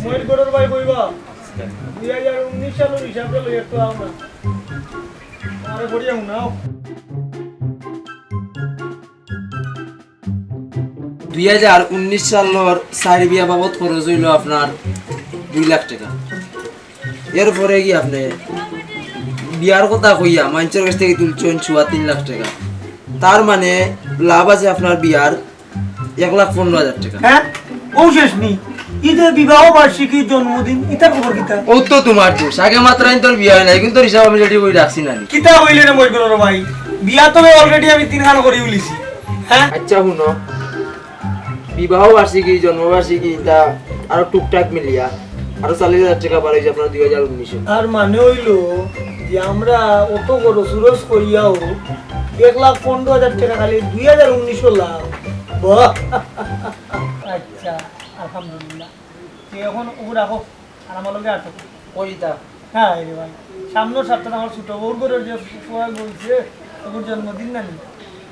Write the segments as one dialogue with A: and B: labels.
A: ময়ের গরুর ভাই কইবা 2019 সালের হিসাবে লই একটু আও না আরে বড়িয়া নাও
B: 2019 সালের সারি বিয়া বাবদ খরচ হইল আপনার 2 লাখ টাকা। এরপরে কি আপনি বিয়ার কথা কইয়া মানুষের কাছ থেকে তুলছেন 3 লাখ টাকা, তার মানে লাভ আছে আপনার বিয়ার 1,15,000 টাকা।
A: হ্যাঁ ও শেষ নি ঈদে বিবাহ বার্ষিকী জন্মদিন ইতা খবর কিতা
B: ও তো তোমার দোষ, আগে মাত্র তোর বিয়া হয় নাই, কিন্তু হিসাব আমি রেডি করে রাখছি না।
A: কিতা হইলে না ময়ের গরুর ভাই বিয়া তো অলরেডি আমি 3 খান করে উলিছি। হ্যাঁ
B: আচ্ছা শুনো, বিবাহ বার্ষিকী জন্মবার্ষিকী তা আরো টুকটাক মিলিয়া আরো 40,000 টাকা বার হয়েছে আপনার 2019।
A: আর মানে হইলো যে আমরা অত বড় সুরজ করিয়াও 1,15,000 টাকা খালি 2019 লাভ। বাহ আচ্ছা আলহামদুলিল্লাহ। এখন ও রাখো আর আমার লগে আটো
B: কইতা
A: হ্যাঁ রে ভাই সামনের সপ্তাহে আমার ছোট বউর করে যে ফুয়া বলছে ওর জন্মদিন না নি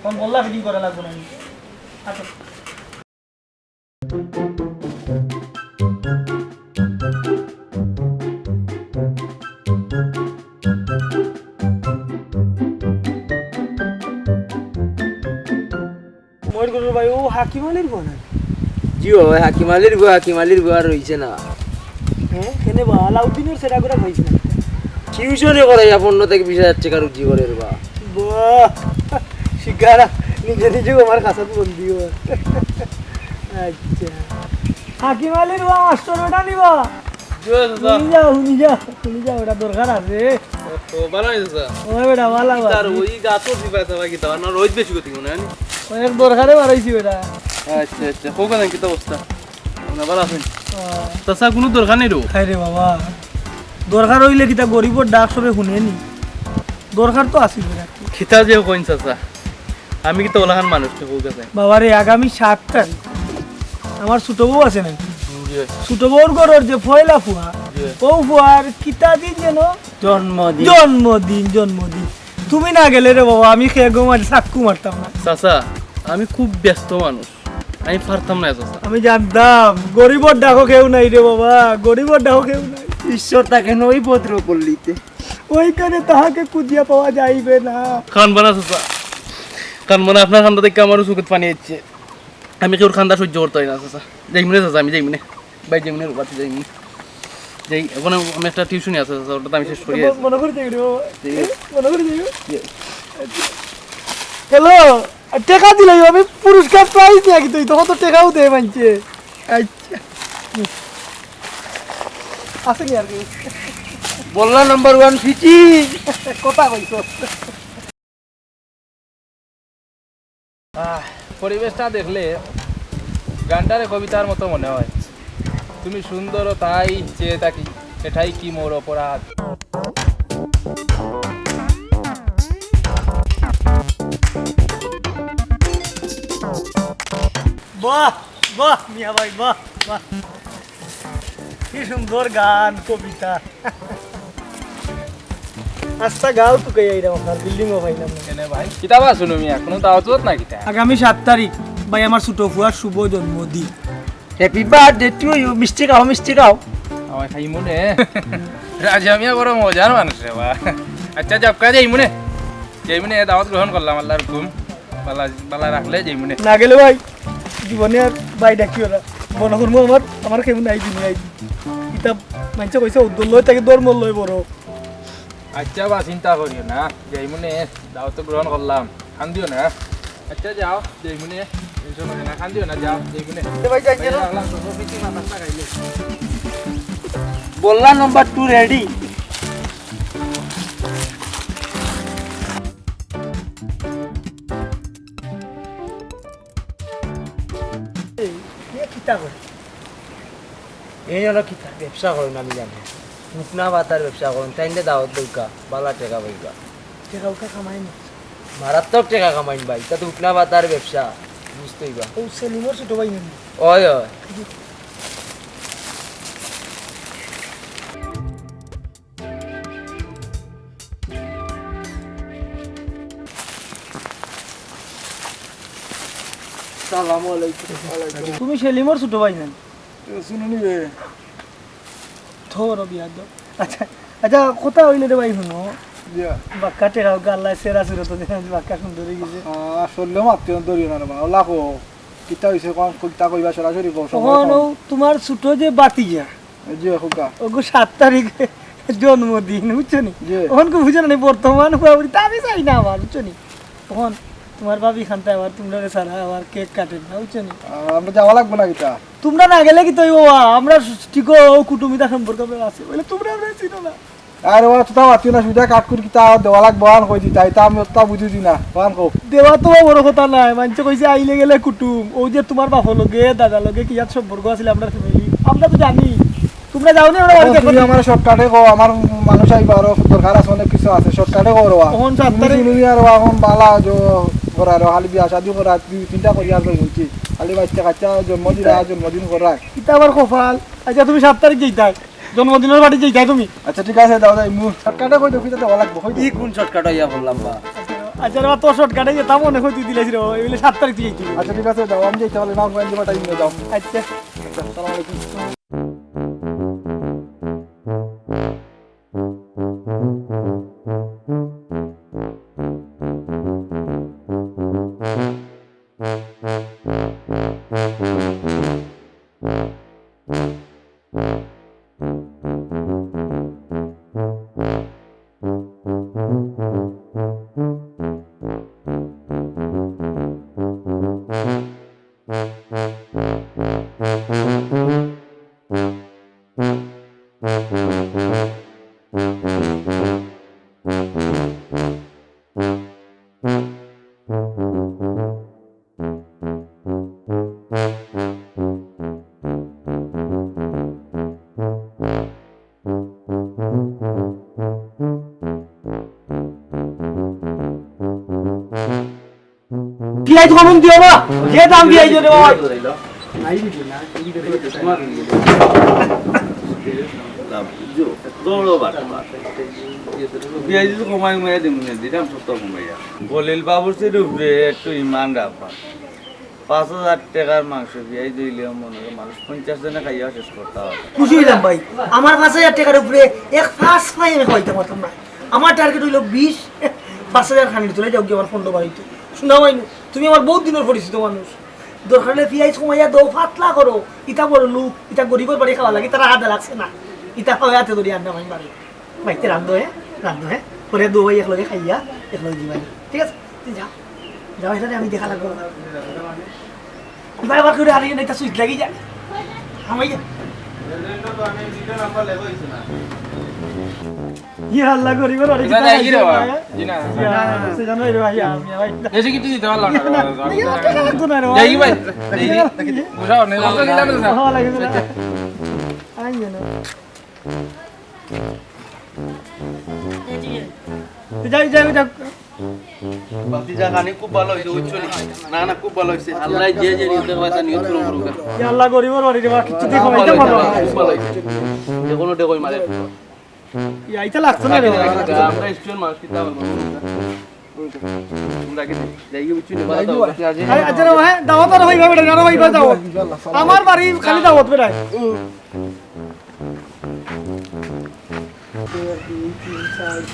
A: তখন বললা ফিটিং করা লাগবে না আটো। ময়ের গরুর ভাই ও হাকিম আলীর বোন
B: জিও হাকিমালির গো আর রইছে না।
A: হ্যাঁ এনে বা আলাউদ্দিনের সেটা করে খাইছি না
B: টিউশনে করাই 15 থেকে 20,000 টাকা রুজি করে রে বা।
A: বাহ শিকারা নিজে নিজে আমার কাছে বন্দি হয়। আচ্ছা হাকিম আলীর বা মাস্টার ওটা নিবা শুনি যাও ওটা দরকার আছে। ওই বেটা ভালো অনেক দরকারে বাড়াইছি বেটা।
C: কোনো দরকার নেই
A: খাই রে বাবা দরকার হইলে কিতা গরিবর ডাক সবে শুনেনি দরকার তো আসিল
C: খিতা যে কইন চাচা আমি কি তো ওলাহান মানুষ
A: বাবা রে আগামী 7 তারিখ আমার ছোট বউ আছে নাকি ছোট বউর ঘরের যে ফয়লা ফুয়া ও ফুয়ার কিতা দিন যেন জন্মদিন তুমি না গেলে রে বাবা আমি খেয়ে গোমার চাক্কু মারতাম না।
C: চাচা আমি খুব ব্যস্ত মানুষ, আমি পারতাম না চাচা।
A: আমি জানতাম গরিবর ডাকো কেউ নাই রে বাবা, গরিবর ডাকো কেউ নাই।
B: ঈশ্বর তাকে নই পত্র করলিতে
A: ওইখানে তাহাকে খুঁজিয়া পাওয়া যাইবে না।
C: খান বানা চাচা কারণ মনে আপনার খান্দা দেখে আমারও চোখে পানি হচ্ছে, আমি কেউ খান্দা সহ্য করতে হয় না চাচা। যাই মনে চাচা আমি যাই মনে ভাই যাই মনে রূপাতে যাই মনে যাই। এখন আমি একটা টিউশনই আছে চাচা, ওটা আমি শেষ করি।
A: মনে করে যাই রে বাবা, মনে করে যাই। হ্যালো টাকা দিলাই আমি পুরস্কার প্রাইজ নাকি তুই তখন তো টাকাও দে মানছে। আচ্ছা আছে কি আর কি
B: বললা নাম্বার 1 ফিচি
A: কথা কইছ।
C: পরিবেশটা দেখলে গানটারে কবিতার মতো মনে হয়। তুমি সুন্দর তাই চেয়ে থাকি, এটাই কি মোর অপরাধ।
A: বাহ বাহ মিয়া ভাই বাহ বাহ কি সুন্দর গান কবিতা। আচ্ছা গাও তো কে আইরা আপনার বিল্ডিং ও পাইলাম না
C: কেনে ভাই কিতাবা শুনো মি এখনো দাওয়াত না কিতা।
A: আগামী 7 তারিখ ভাই আমার ছোট ফুয়ার শুভ জন্মদিন।
B: Happy birthday to you. মিষ্টি খাও
C: আমার খাই মনে রাজা মিয়া বড় মজার মানুষ রে বা। আচ্ছা জবকা যাই মনে দাওয়াত গ্রহণ করলাম আল্লাহর হুকুম, বালা রাখলে যাই মনে
A: না গেলে ভাই জীবনে আর ভাই ডাকি ওরা মনে করবো আমার কেমন আই দিন আই কিতাব মানছে কইছে উদ্দল লয় তাকে দর মল লয় বড়।
C: আচ্ছা বা চিন্তা করিও না, যাই মনে দাওয়াত গ্রহণ করলাম, খান দিও না। আচ্ছা যাও যাই মনে টেনশন হয় না, খান দিও না, যাও যাই মনে
A: ভাই যাই যেন
B: বললা নাম্বার 2 রেডি। এই হলো কি ব্যবসা করেন আমি জানি, শুকনা পাতার ব্যবসা করেন, তাইলে দাওয়াত দৌকা বালা টাকা পাইবা।
A: টাকা উঠা কামাই না
B: মারাত্মক টাকা কামাইন ভাই, তা তো শুকনা পাতার ব্যবসা বুঝতেই বা।
A: ও সেলিমর ছোট ভাই নাকি?
B: ওই ওই
A: তুমি সেলিমর ছোট ভাই না?
D: শুনুনি বে
A: থোর বিয়াদ আচ্ছা আচ্ছা কথা হইলে রে ভাই শুনো বাক্কা টেরাও গাল্লা সেরা সেরা তো বাক্কা সুন্দর হয়ে গেছে
D: আসলে মাত্র দরিও না বাবা লাখো কিতা হইছে কোন কিতা কইবা সরাসরি বসো
A: তখন তোমার ছোট যে বাতিজা
D: জি হুকা
A: ওগো 7 তারিখে জন্মদিন বুঝছো নি
D: জি।
A: তখন কো বুঝো না বর্তমান পুরোপুরি তা আমি চাই না আমার বুঝছো নি তখন তোমার ভাবি খানতে আবার তোমরা সারা আবার কেক কাটেন না বুঝছো নি
D: আমরা যাওয়া লাগবে না কিতা
A: তোমরা না গেলে কি তো আমরা ঠিক কুটুমিতা সম্পর্ক আছে বলে তোমরা আমরা চিনো না
D: আর ওরা তো তাও আত্মীয় না সুবিধা কাট করে কিতা দেওয়া লাগবে আন কই দিতা এটা আমি তা বুঝি দি না বান কো
A: দেওয়া তো বড় কথা নাই মানুষে কইছে আইলে গেলে কুটুম ও যে তোমার বাপর লগে দাদা লগে কি ইয়ার সম্পর্ক আছে আমরা ফ্যামিলি আমরা তো জানি তোমরা যাও না আমরা বাড়িতে
D: তুমি আমার শর্টকাটে কো আমার মানুষ আইবা আর দরকার আছে অনেক কিছু আছে শর্টকাটে কো রওয়া
A: তখন 7 তারিখ
D: তুমি আর এখন বালা জো করার হালি বিয়া শাদি করা দুই তিনটা করি আর বলছি খালি বাচ্চা কাচ্চা জন্মদিন করা
A: কিতা আবার কপাল আচ্ছা তুমি 7 তারিখ যাইতাই জন্মদিনের বাড়ি যাইতাই তুমি
D: আচ্ছা ঠিক আছে দাও যাই মু শর্টকাটে কই দেখি দেওয়া লাগবে কই
B: ই কোন শর্টকাট হইয়া বললাম বা
A: আচ্ছা রে তো শর্টকাটে যেতাম মনে হয় তুই দিলেছিস রে এগুলো 7 তারিখ যাইতি
D: আচ্ছা ঠিক আছে দাও আমি যাইতে হলে নাও কোন দিবা টাইম দাও
A: আচ্ছা
D: আসসালামু আলাইকুম
A: বিয়াই তো কমন দিও না যে দাম বিয়াই দিও রে বাবা
E: বলিল বাবুর উপরে একটু ইমান রাখবা 5,000 টাকার মাংস বিয়াই দিলে মনে হয় মানুষ 50 জনে খাইয়া শেষ করতে হবে
A: খুশি হইলাম ভাই আমার 5,000 টাকার উপরে এক ফাস পাই আমি খাইতে পারতাম না আমার টার্গেট হইলো 20 5,000 খানি চলে যাও কি আমার ফন্ড বাড়িতে শোনা হয়নি তুমি আমার বহুত দিনের পরিচিত মানুষ দরকার হলে পিয়াই সময়া দো ফাতলা করো ইটা বড় লোক ইটা গরিবের বাড়ি খাওয়া লাগে তারা আদা লাগছে না ইটা খাওয়া হাতে ধরি আন্না ভাই বাড়ি ভাইতে রান্ধো হ্যাঁ পরে দো ভাই একলগে খাইয়া একলগে দিবাই ঠিক আছে তুই যা যাও এটা আমি দেখা লাগবো ভাই আবার করে হারিয়ে না এটা সুইচ লাগি যায় আমি ये हल्ला करी बरो रे
C: এটা যাই রে বাবা জি না
A: से जानो रे भाई আমি ভাই
C: এসে কি তুই দেওয়া লাগা
A: তো না রে
C: যাই ভাই বুঝাও নে
A: ভালো লাগে না আই না যাই যাই যাই
C: বাতিজা গানি খুব ভালো হইছে উচ্চলি না না খুব ভালো হইছে আল্লাহ যে যে নিয়ত কথা নিয়ত করুন করুন
A: ये हल्ला करी बरो रे भाई কিছু দেখো এটা ভালো
C: খুব ভালো হইছে যে কোনো ডে কই মারে
A: ये আইতা লাগছ না রে
C: আমরা স্টুডেন্ট মানুষ কিতা বলবো তোমরা কি যাই উচ্চলি ভালো দাও
A: আচ্ছা রে ভাই দাওয়াত আর হইবা বেটা না ভাই দাও আমার বাড়ি খালি দাওয়াত বেটা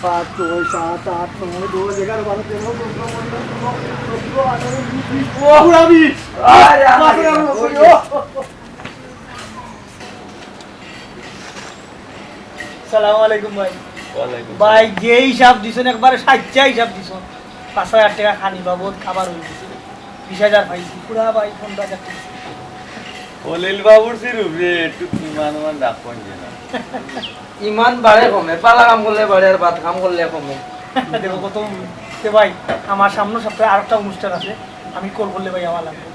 A: 5 6 7 8 9 10 11 12 সালাম আলাইকুম ভাই ভাই যে হিসাব দিছেন একবারে 60 হিসাব দিছেন 5,000 টাকা খানি বাবদ খাবার হয়ে গেছে 20,000 পাইছি পুরা ভাই 15,000 টাকা
E: বলিল বাবুর উপরে একটু ইমান রাখুন না
B: ইমান বাড়ে কমে পালা কাম করলে বাড়ে আর ভাত কাম করলে কমে
A: দেখো কত তে ভাই আমার সামনে সপ্তাহে আরেকটা অনুষ্ঠান আছে আমি কল করলে ভাই আমার লাগবে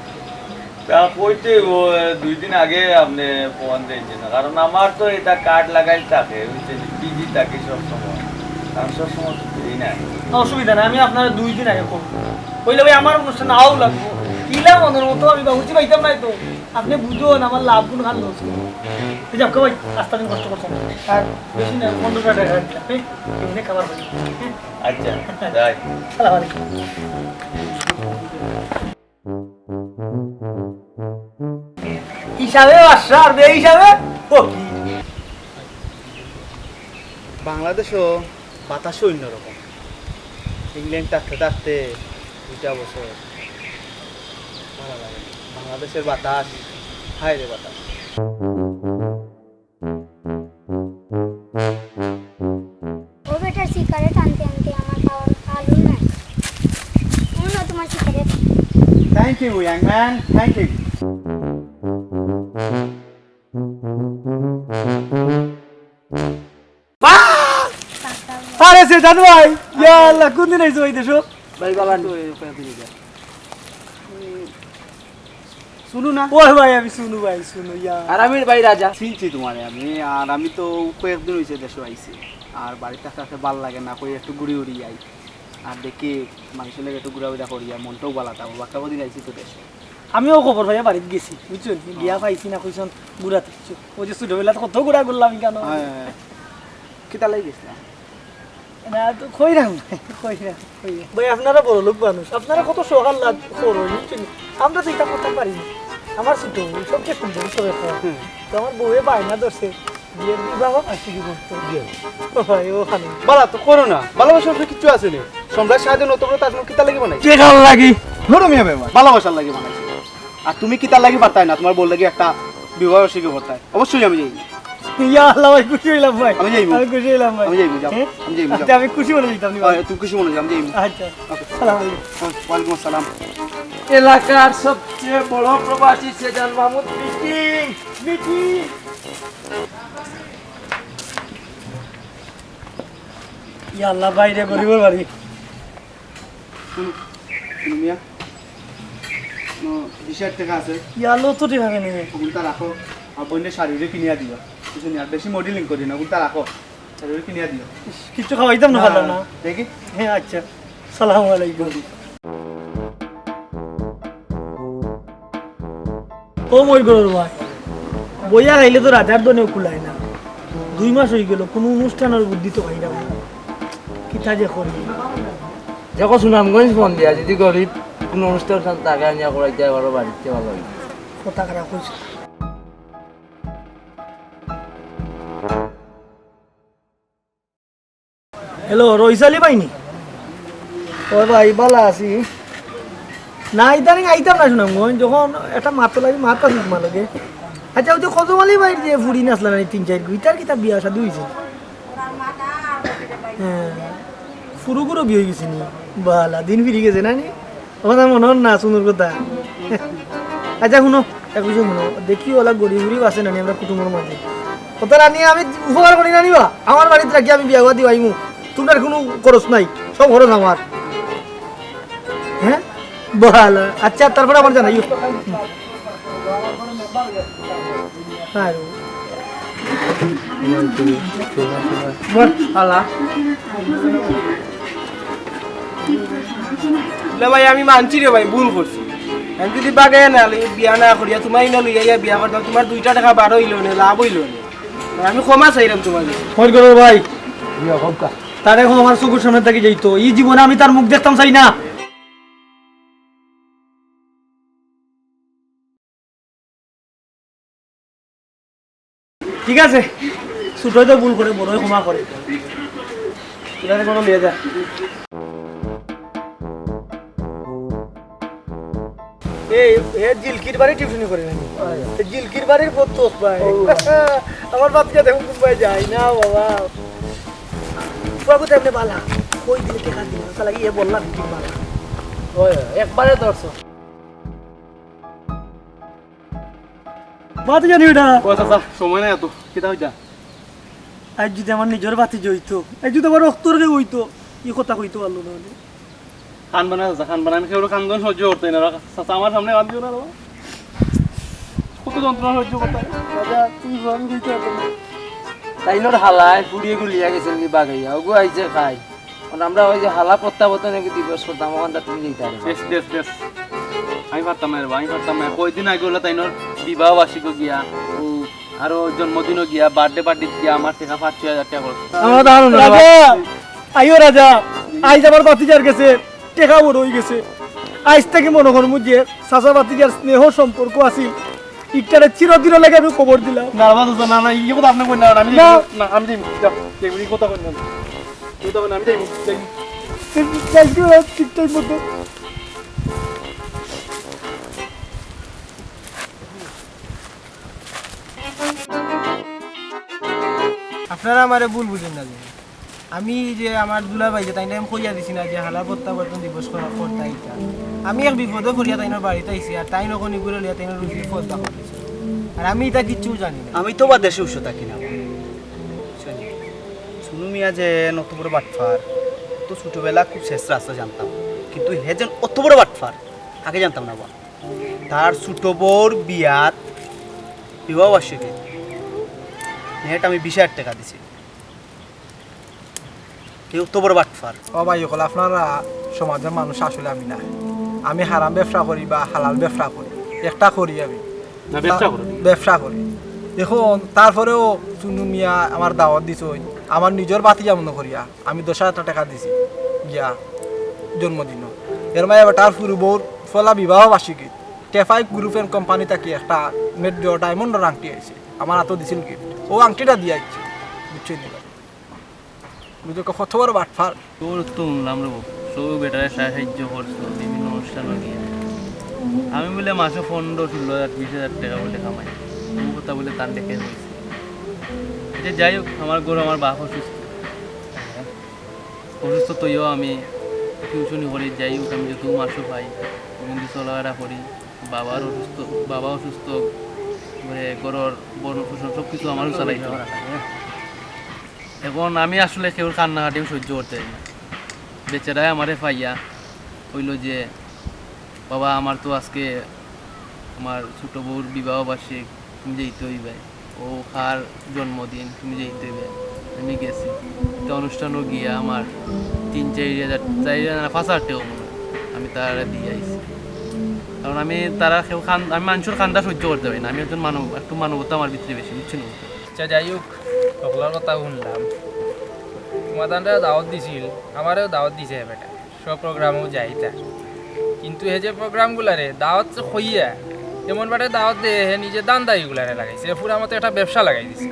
E: তা কইতে ও 2 দিন আগে আপনি ফোন দিয়েছেন না কারণ আমার তো এটা কার্ড লাগাই থাকে হইছে বিজি থাকে সব সময় কারণ সব সময় তো ফ্রি না
A: অসুবিধা নাই আমি আপনার 2 দিন আগে করব কইলে ভাই আমার অনুষ্ঠান আও লাগবে কিলা মনের মতো আমি বাবুজি পাইতাম নাই তো আপনি বুঝুন আমার লাভ গুণ খান লস এই যাও ভাই রাস্তা দিন কষ্ট করছেন আর বেশি না 15 টাকা এমনি খাবার পাই
E: আচ্ছা যাই
A: সালাম আলাইকুম হিসাবে আসা আর বে হিসাবে ও কি
F: বাংলাদেশও বাতাসও অন্যরকম। ইংল্যান্ড থাকতে থাকতে 2টা বছর ভালো লাগে। বাংলাদেশের বাতাস, হায় রে বাতাস।
G: ও বেটার সিগারেট আনতে আনতে আমার খাওয়ার আলু নাই। অন্য তোমার cigarette.
F: Thank you young man, thank you.
A: আরে সে জানো ভাই ইয়া আল্লাহ কোন দিন আইছো এই দেশো
B: ভাই বাবা
F: শুনু না,
A: ওই ভাই আমি শুনু ভাই শুনু ইয়া
B: আর আমি ভাই রাজা
F: চিনছি তোমারে আমি। আর আমি তো কয়েকদিন হয়েছে দেশে আইছি। আর বাড়িতে থাকতে ভাল লাগে না, কই একটু ঘুরি উড়ি যাই। আর দেখি মানুষের লাগে একটু ঘুরাঘুরা করিয়া মনটাও ভালো থাকবো। বাক্কা দিন আইছি তো দেশে।
A: আমিও খবর ভাইয়া বাড়িতে গেছি বুঝছো বিয়া পাইছি না কইছন ঘুরাতে ওই যে ছোটবেলা কত ঘুরা করলাম কেন
F: কিতা লাগি গেছিলাম?
A: না তো কইরাম ভাই আপনারা বড় লোক মানুষ আপনারা কত সকাল লাগ করো বুঝছেন আমরা তো এটা করতে পারি না আমার ছোট সবচেয়ে সুন্দর সবে তো আমার বউয়ে বায়না ধরছে বিয়ের বিবাহ আসছে কি করতে ভাই ও খানে
F: বালা তো করো না, ভালোবাসার উপরে কিছু আছে না। সম্রাট শাহজাহান নতুন তাজমহল কিতা লাগি বানাই?
A: কে ভাল লাগি
F: ধরো মিয়া বেমা, ভালোবাসার লাগি বানাইছি। আর তুমি কিতা লাগি পারতাই না, তোমার বল লাগি একটা বিবাহ শিখে পড়তাই। অবশ্যই আমি যাই।
A: ইয়া আল্লাহ ভাই খুশি হইলাম ভাই
F: আমি যাইবো।
A: আমি খুশি হইলাম ভাই
F: আমি যাইবো, যাও।
A: হ্যাঁ?
F: আমি যাইবো, যাও।
A: আচ্ছা, আমি খুশি মনে দিতাম ভাই
F: তুমি কিছু মনে যাও, আমি যাইবো।
A: আচ্ছা সালাম আলাইকুম
F: ওয়ালাইকুম আসসালাম।
B: এলাকার সবচেয়ে বড় প্রবাসী সেজান মাহমুদ মিটিং মিটিং
A: ইয়া আল্লাহ বাইরে গরিবের বাড়ি
F: শুনো মিয়া, 20,000 টাকা আছে,
A: ইয়া আল্লাহ তো ঠিক হবে না
F: ওগুলোটা রাখো। আর বোনের শাড়িরে কিনিয়া দিও, কিছু নিয়ে। আর বেশি মডেলিং করি না, ওগুলোটা রাখো, শাড়িরে কিনিয়া দিও।
A: কিছু খাওয়াইতাম না ভালো না
F: দেখি।
A: হ্যাঁ আচ্ছা সালাম আলাইকুম ও মই গরুর ভাই বইয়া খাইলে তো রাজার দনেও কুলায় না 2 মাস হয়ে গেল কোনো অনুষ্ঠানের বুদ্ধি তো খাই না কিতা যে করি
B: দেখো সুনামগঞ্জ ফোন দিয়া যদি গরিব কোনো অনুষ্ঠান টাকা নিয়ে করাই যায় আরো বাড়িতে ভালো লাগে
A: কথা খারাপ হয়েছে হ্যালো রইসালি পাইনি ও ভাই ভালো আছি না ইদানিং আইতাম না শুনাম যখন একটা মাত্র লাগে মাত্রা শুকমা লাগে আচ্ছা ওই যে কতমালি বাইর যে ফুড়ি নাচলাম 3-4 গুইটার কিতা বিয়া শাদী হয়েছে হ্যাঁ ফুরুগুলো বিয়ে হয়ে গেছে নি বালা দিন ফিরে গেছে না নি ওটা মনে হন না সুন্দর কথা আচ্ছা শুনো এক বিষয় শুনো দেখি ওলা গরিব গরিব আছে না আমরা কুটুমের মাঝে ওটা রানি আমি উপকার করি না নিবা আমার বাড়িতে রাখি আমি বিয়া দিই আইমু তোমার কোনো খরচ নাই সব খরচ আমার হ্যাঁ ভালো আচ্ছা তারপরে আমার জানাইও
C: ভাই আমি মানছি রে ভাই ভুল করছি আমি যদি বাগে না বিয়া না করিয়া তোমার না লইয়া বিয়া করতাম তোমার 2 টাকা বারো হইল না লাভ হইল না আমি ক্ষমা চাইলাম তোমার
A: ভাই তার এখন আমার চকুর সামনে থেকে যাইতো এই জীবনে আমি তার মুখ দেখতাম চাই না ঠিক আছে ছোটই তো ভুল করে বড়ই ক্ষমা করে কোনো লিয়ে যা এই জিলকির বাড়ি টিউশনি করে নাকি জিলকির বাড়ির পত্তোস ভাই আমার বাচ্চা দেখুন ভাই যাই না বাবা বাবু তো এমনি বালা কই দিলে টেকা দিল তাহলে ইয়ে বললাম ঠিক বালা
B: একবারে দর্শ
A: বাতি জানি ওটা
F: সময় নাই এত, কিতা হইতা?
A: আজ যদি আমার নিজের বাতি জইতো আজ যদি আমার রক্তরকে হইতো ই কথা কইতো পারলো না
C: খান বানা খান বানা আমি কেউ খান সহ্য করতে না আমার সামনে কান দিও না কত যন্ত্রণা সহ্য করতে
A: দাদা তুই ভাবি কইতে পারতো না
B: তাইনোর হালায় পুড়িয়ে গুলিয়া গেছেন কি বাগাইয়া ওগো আইছে খাই আমরা ওই যে হালা প্রত্যাবর্তন দিবস করতাম ওখানটা তুমি যেতে পারবে
C: বেশ বেশ বেশ আমি পারতাম না আমি পারতাম না কয়দিন আগে হলো তাইনোর বিবাহ বার্ষিক গিয়া ও আরো জন্মদিনও গিয়া বার্থডে পার্টি গিয়া আমার টাকা 5,000 টাকা খরচ
A: আমার দাঁড়ানো রাজা আইও রাজা আইজ আমার বাতিজার গেছে টেকা বড় হয়ে গেছে আজ থেকে মনে করমু যে চাচা বাতিজার স্নেহ সম্পর্ক আছিল ইটারে চিরদিন লাগে আমি খবর দিলাম
C: না বাবা চাচা না না এই কথা আপনি কই না আমি
A: না।
C: না আমি যাই যাও এই কথা কই না তুই তো না আমি যাই
A: থ্যাংক ইউ ঠিক টাইম মতো আপনারা আমারে ভুল বুঝেন না যে আমি যে আমার দুলা ভাই যে তাই আমি কইয়া দিছি না যে হালা প্রত্যাবর্তন দিবস করতে আইতা আমি এক বিপদে করিয়া তাইনের বাড়িতে আইছি আর তাই নকনি করে লিয়া তাইনের রুচির পদ্মা করতেছে আর আমি এটা কিচ্ছু জানি না
F: আমি তো বা দেশে উৎস থাকি না শুনু মিয়া যে অত বড় বাটফার তো ছোটবেলা খুব শেষ রাস্তা জানতাম কিন্তু হে যেন অত বড় বাটফার আগে জানতাম না বা তার ছোট বউর বিয়াত বিবাহ বার্ষিকী নেট আমি 20,000 টাকা দিছি কেউ তো বড় বাটফার
D: ও ভাই হল আপনারা সমাজের মানুষ আসলে আমি না আমি হারাম ব্যবসা করি বা হালাল ব্যবসা করি একটা করি আমি
C: না ব্যবসা করো
D: ব্যবসা করি দেখুন তারপরেও চুনু মিয়া আমার দাওয়াত দিছ আমার নিজের বাতি যেমন করিয়া আমি 10,000 টাকা দিছি গিয়া জন্মদিন এর মায়ে তার ফুরু বউর ফলা বিবাহ বার্ষিকী টেফাই গ্রুপ এন্ড কোম্পানি থাকি একটা মেড ডায়মন্ডের আংটি আইছে আমার হাতও দিছিল গিফট ও আংটিটা দিয়ে আইছে বুঝছেন বুঝো কত বড় বাটফার
C: তোর তো শুনলাম রে সব বেটারে সাহায্য করছো বিভিন্ন অনুষ্ঠানে গিয়ে আমি বলে মাসে 15-16,000-20,000 টাকা বলে কামাই ও কথা বলে তার দেখে হয়েছে এটা যাই হোক আমার গরু আমার বাপ অসুস্থ তৈও আমি টিউশনি করি যাই হোক আমি যেহেতু মাসও পাই কিন্তু চলাফেরা করি বাবা অসুস্থ মানে গরুর বড় পোষণ সব কিছু আমারও চালাইতে হয় এখন আমি আসলে কেউ কান্নাকাটিও সহ্য করতে পারি না বেচারাই আমারে পাইয়া হইল যে বাবা আমার তো আজকে আমার ছোটো বউর বিবাহ বার্ষিক তুমি যেতে হইবে ও কার জন্মদিন তুমি যেতে হইবে আমি গেছি তো অনুষ্ঠানও গিয়া আমার 3-4,000 টাকা মনে হয় আমি তারা দিয়ে আইছি কারণ আমি তারা কেউ আমি মানুষের কান্দা সহ্য করতে পারি না আমি একজন একটু মানবতা আমার ভিতরে বেশি বুঝছি না
H: আচ্ছা যাই হোক সকলের কথা শুনলাম তোমাদের দাওয়াত দিছিল আমারও দাওয়াত দিছে বেটা সব প্রোগ্রামও যাইতা কিন্তু এই যে প্রোগ্রামগুলারে দাওয়াত হইয়া এমন বেটা দাওয়াত দিয়ে হে নিজে দান্দাইগুলারে লাগাইছে পুরা মতো একটা ব্যবসা লাগাই দিছে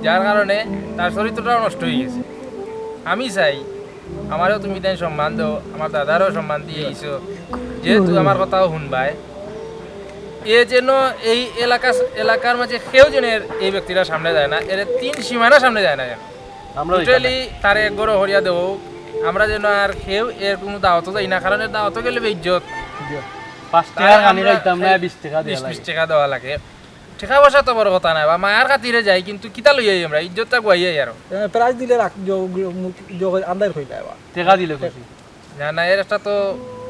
H: যার কারণে তার চরিত্রটাও নষ্ট হয়ে গেছে আমি চাই আমারও তুমি তাই সম্মান দাও আমার দাদারও সম্মান দিয়ে আইছো যেহেতু আমার কথাও শুনবাই এ যেন এই এলাকার মাঝে কেউ যেন এই ব্যক্তিরা সামনে যায় না এর 3 সীমানা সামনে যায় না যেন টোটালি তার এক গরো হরিয়া দেব আমরা যেন আর কেউ এর কোনো দাওয়াতও যাই না কারণ এর দাওয়াতও গেলে বেইজ্জত
C: 5 টাকা কানি রাইতাম না 20 টাকা দেওয়া
H: 20 টাকা দেওয়া লাগে টাকা পয়সা তো বড় কথা নাই বা মায়ের খাতিরে যাই কিন্তু কিতা লই যাই আমরা ইজ্জতটা গুয়াই আর
D: প্রাইজ দিলে আন্দার হয়ে যায়
C: টাকা দিলে খুশি
H: না এর একটা তো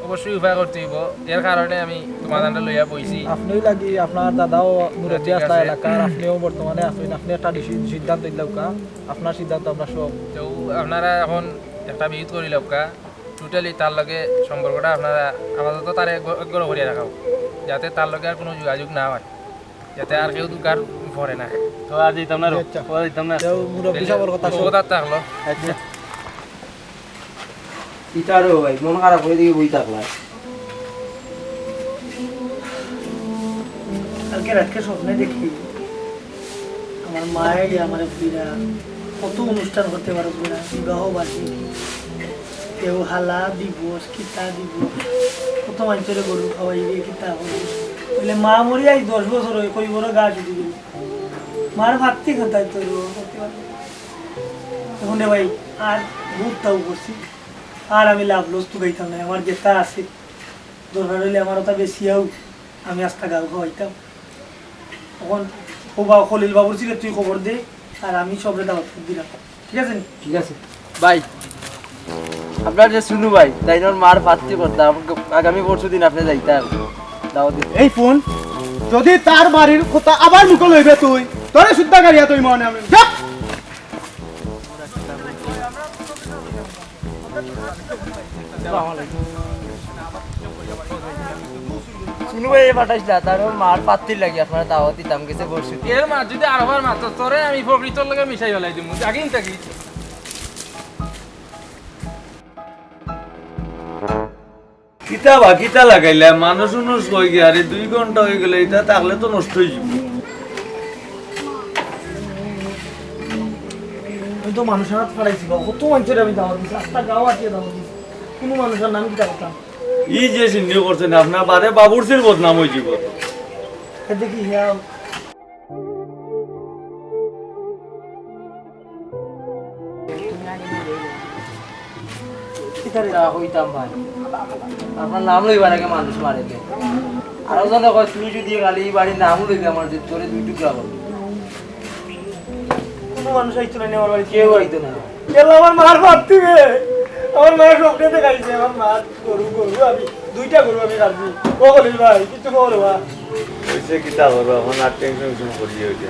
H: অবশ্যই উপায় করতে হইব এর কারণে আমি তোমার দান্ডা লইয়া বইছি
D: আপনিও লাগি আপনার দাদাও মুরব্বী
H: ঠিক
D: আসলা
H: আছে।
D: এলাকার আপনিও বর্তমানে আছেন আপনি একটা সিদ্ধান্ত দিলাম কা আপনার সিদ্ধান্ত আমরা সব
H: তো আপনারা এখন একটা বিহিত করি লক্কা টোটালি তার লগে সম্পর্কটা আপনারা আপাতত তার একগর করিয়া রাখাও যাতে তার লগে আর কোনো যোগাযোগ না হয় যাতে আর কেউ দুকার পড়ে না
C: তো আজ দিতাম না দিতাম না
D: মুরব্বী সবার কথা সব
H: কথা থাকলো
C: আচ্ছা
B: ইটারও ভাই মন খারাপ হয়ে দিকে বই থাকলা
A: কালকে রাতকে স্বপ্নে দেখি আমার মায়ের আমার বিরা কত অনুষ্ঠান করতে পারো বিরা বিবাহ বার্ষিকী কেউ হালা দিবস কিতা দিবস কত মানুষের গরু খাওয়াইবে কিতা হবে বলে মা মরি আজ 10 বছর হয়ে কই বড় গাছ উঠে গেল মার ভাবতে খাতাই তো করতে পারবো এখন রে ভাই আর ভূতটাও করছি আর আমি লাভ লস তো গাইতাম না আমার যেটা আছে দরকার হলে আমার ওটা বেশিও আমি আস্তা গাল খাওয়াইতাম তখন বাবা খলিল বাবুর ছিল তুই খবর দে আর আমি সবরে দাওয়াত দিলাম ঠিক আছে
B: ঠিক আছে ভাই আপনার যে শুনু ভাই তাই নোর মার পাত্তি করতাম আগামী পরশুদিন আপনি যাইতাম দাওয়াত দিতে
A: এই ফোন যদি তার বাড়ির কথা আবার মুখ লইবে তুই তোরে শুদ্ধা গাড়িয়া তুই মনে আমি
B: শুনু ভাই পাঠাইছিলা তার মার পাত্তির লাগি আপনার দাওয়াত দিতাম গেছে পরশুদিন
H: এর মা যদি আরবার মাত্র তোরে আমি প্রকৃতর লগে মিশাই ফেলাই দিমু আগেই থাকি
E: কিতা বা কিতা লাগাইলা মানুষ উনুষ হয়ে গিয়ে আরে 2 ঘন্টা হয়ে গেলে এটা থাকলে তো নষ্ট হয়ে যাবে।
A: আমি তো মানুষের হাত ফাড়াইছি বা কত মানুষের আমি দাওয়াত দিছি, রাস্তা গাঁও আটিয়ে দাওয়াত দিছি, কোনো মানুষের নাম কিতা কথা
E: ই যে সিন্ধি করছেন আপনার বাদে বাবুরসির বদনাম হয়ে যাব।
A: দেখি হ্যাঁ
B: হইতাম ভাই আপনার নাম লইবার আগে মানুষ মারে দেয় আরো জনে কয় তুই যদি খালি এই বাড়ির নাম লইতে আমার যে তোরে 2 টুকরা করবো
A: কোনো মানুষ আইতো না আমার বাড়ি,
B: কেউ আইতো না
A: গেল আমার মার ভাত দিবে, আমার মায়ের স্বপ্নে দেখাইছে আমার মা গরু গরু আমি 2টা গরু আমি রাখবি, ও বলিস ভাই কিছু বলো বা
E: হয়েছে কিতা করবো এখন আর টেনশন করিয়ে হয়েছে